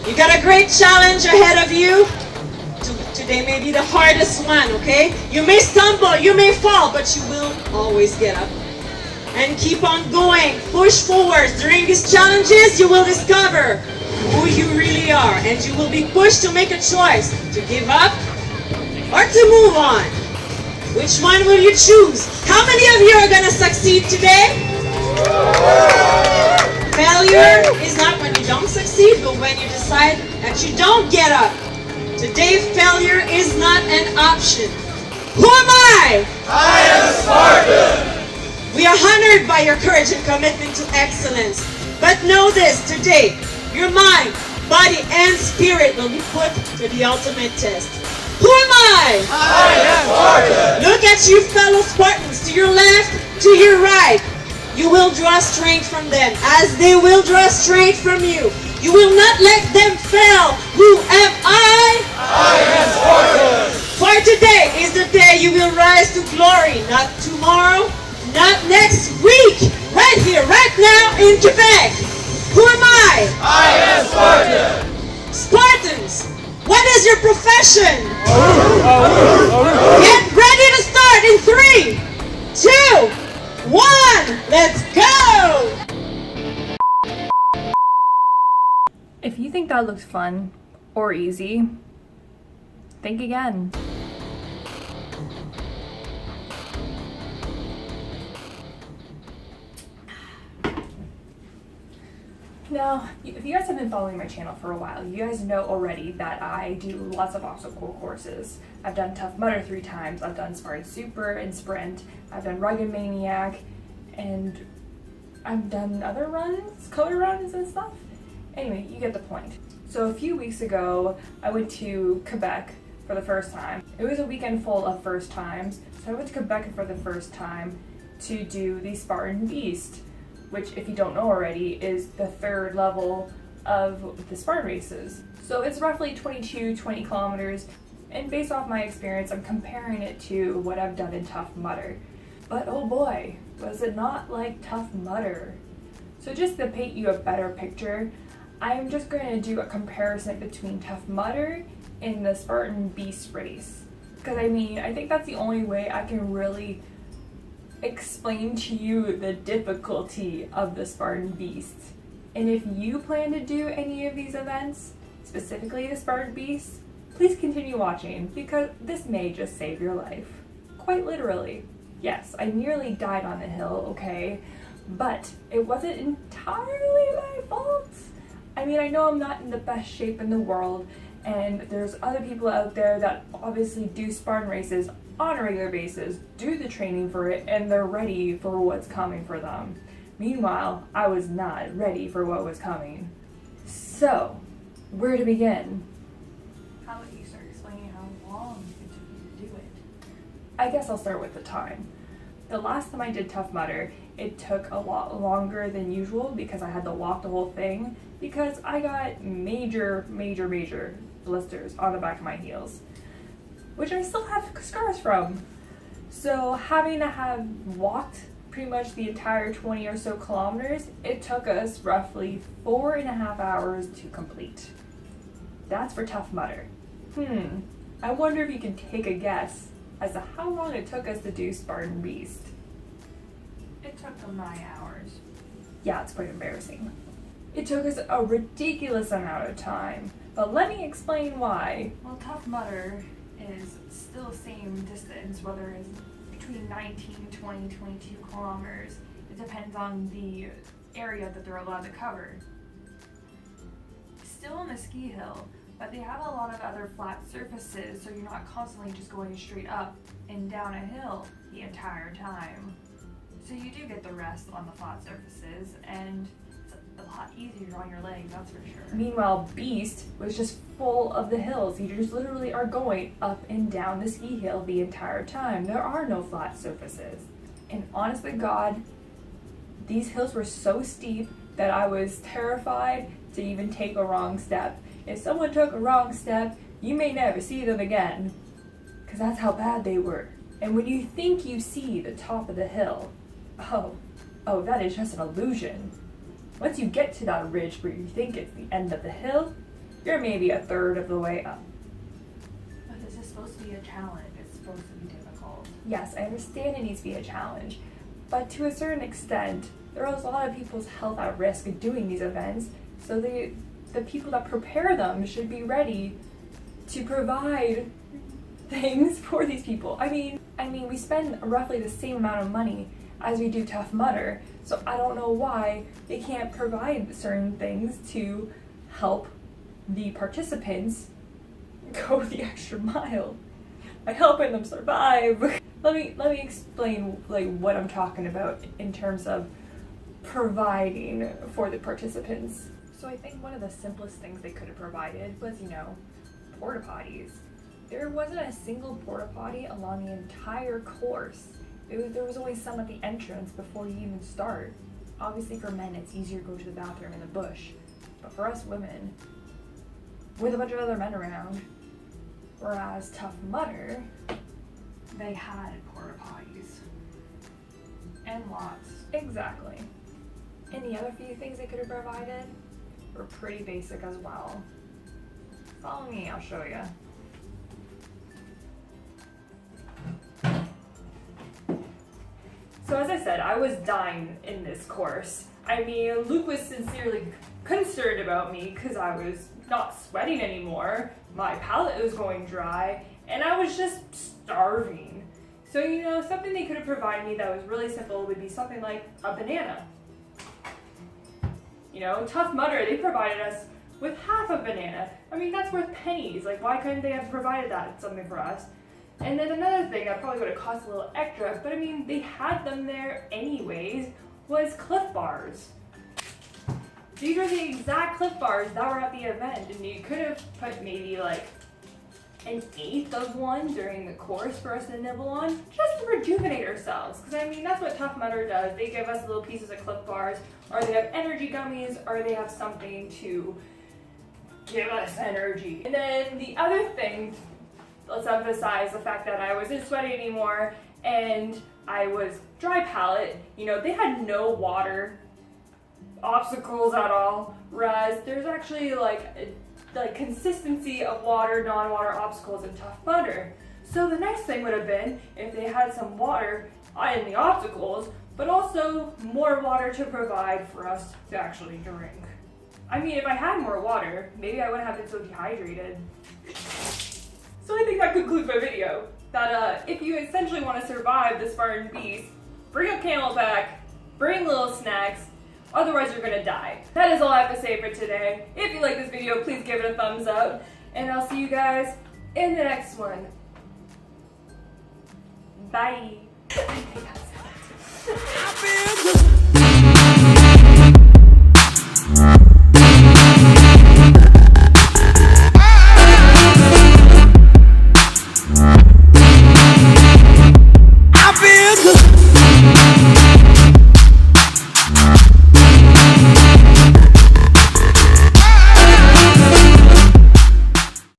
You got a great challenge ahead of you. Today may be the hardest one, okay? You may stumble, you may fall, but you will always get up. And keep on going. Push forward. During these challenges, you will discover who you really are. And you will be pushed to make a choice to give up or to move on. Which one will you choose? How many of you are going to succeed today? Failure is not when you don't succeed, but when you decide that you don't get up. Today, failure is not an option. Who am I? I am Spartan! We are honored by your courage and commitment to excellence. But know this, today, your mind, body, and spirit will be put to the ultimate test. Who am I? I am Spartan! Look at you fellow Spartans, to your left, to your right. You will draw strength from them, as they will draw strength from you. You will not let them fail. Who am I? I am Spartan! For today is the day you will rise to glory. Not tomorrow, not next week. Right here, right now in Quebec. Who am I? I am Spartan! Spartans, what is your profession? Get ready to start in 3, 2, 1. Let's go! If you think that looks fun or easy, think again. Now, if you guys have been following my channel for a while, you guys know already that I do lots of obstacle courses. I've done Tough Mudder 3 times, I've done Spartan Super and Sprint, I've done Rugged Maniac, and I've done other runs, color runs and stuff. Anyway, you get the point. So a few weeks ago, I went to Quebec for the first time. It was a weekend full of first times, so I went to Quebec for the first time to do the Spartan Beast, which, if you don't know already, is the 3rd level of the Spartan races. So it's roughly 20 kilometers, and based off my experience, I'm comparing it to what I've done in Tough Mudder. But oh boy, was it not like Tough Mudder. So just to paint you a better picture, I'm just going to do a comparison between Tough Mudder and the Spartan Beast race. Because I mean, I think that's the only way I can really explain to you the difficulty of the Spartan Beast. And if you plan to do any of these events, specifically the Spartan Beast, please continue watching because this may just save your life. Quite literally. Yes, I nearly died on the hill, okay? But it wasn't entirely my fault. I mean, I know I'm not in the best shape in the world, and there's other people out there that obviously do Spartan races on a regular basis, do the training for it, and they're ready for what's coming for them. Meanwhile, I was not ready for what was coming. So, where to begin? How about you start explaining how long it took you to do it? I guess I'll start with the time. The last time I did Tough Mudder, it took a lot longer than usual because I had to walk the whole thing because I got major blisters on the back of my heels, which I still have scars from. So having to have walked pretty much the entire 20 or so kilometers, it took us roughly 4.5 hours to complete. That's for Tough Mudder. I wonder if you can take a guess as to how long it took us to do Spartan Beast. It took them 9 hours. Yeah, it's quite embarrassing. It took us a ridiculous amount of time, but let me explain why. Well, Tough Mudder is still the same distance, whether it's between 19, 20, 22 kilometers. It depends on the area that they're allowed to cover. Still on the ski hill, but they have a lot of other flat surfaces, so you're not constantly just going straight up and down a hill the entire time. So you do get the rest on the flat surfaces, and it's a lot easier on your legs, that's for sure. Meanwhile, Beast was just full of the hills. You just literally are going up and down the ski hill the entire time. There are no flat surfaces. And honest to God, these hills were so steep that I was terrified to even take a wrong step. If someone took a wrong step, you may never see them again, because that's how bad they were. And when you think you see the top of the hill, oh, that is just an illusion. Once you get to that ridge where you think it's the end of the hill, you're maybe a third of the way up. But this is supposed to be a challenge. It's supposed to be difficult. Yes, I understand it needs to be a challenge, but to a certain extent, there is a lot of people's health at risk of doing these events, so the people that prepare them should be ready to provide things for these people. I mean, we spend roughly the same amount of money as we do Tough Mudder, so I don't know why they can't provide certain things to help the participants go the extra mile by helping them survive. Let me explain like what I'm talking about in terms of providing for the participants. So I think one of the simplest things they could have provided was, porta potties. There wasn't a single porta potty along the entire course. There was only some at the entrance before you even start. Obviously for men it's easier to go to the bathroom in the bush, but for us women, with a bunch of other men around, whereas Tough Mudder, They had porta potties. And lots. exactly. And the other few things they could have provided were pretty basic as well. Follow me, I'll show you. So as I said, I was dying in this course. I mean, Luke was sincerely concerned about me because I was not sweating anymore, my palate was going dry, and I was just starving. So, something they could have provided me that was really simple would be something like a banana. Tough Mudder, they provided us with half a banana. I mean, that's worth pennies. Like, why couldn't they have provided that something for us? And then another thing that probably would have cost a little extra, but I mean, they had them there anyways, was Cliff Bars. These are the exact Cliff Bars that were at the event, and you could have put maybe like an eighth of one during the course for us to nibble on, just to rejuvenate ourselves. Because I mean, that's what Tough Mudder does. They give us little pieces of Cliff Bars, or they have energy gummies, or they have something to give us energy. And then the other thing, let's emphasize the fact that I wasn't sweating anymore and I was dry palate. They had no water obstacles at all, whereas there's actually like consistency of water, non-water obstacles in Tough Mudder. So the nice thing would have been if they had some water in the obstacles, but also more water to provide for us to actually drink. I mean, if I had more water, maybe I wouldn't have been so dehydrated. So I think that concludes my video. That if you essentially want to survive the Spartan Beast, bring a Camelback, bring little snacks, otherwise you're gonna die. That is all I have to say for today. If you like this video, please give it a thumbs up, and I'll see you guys in the next one. Bye.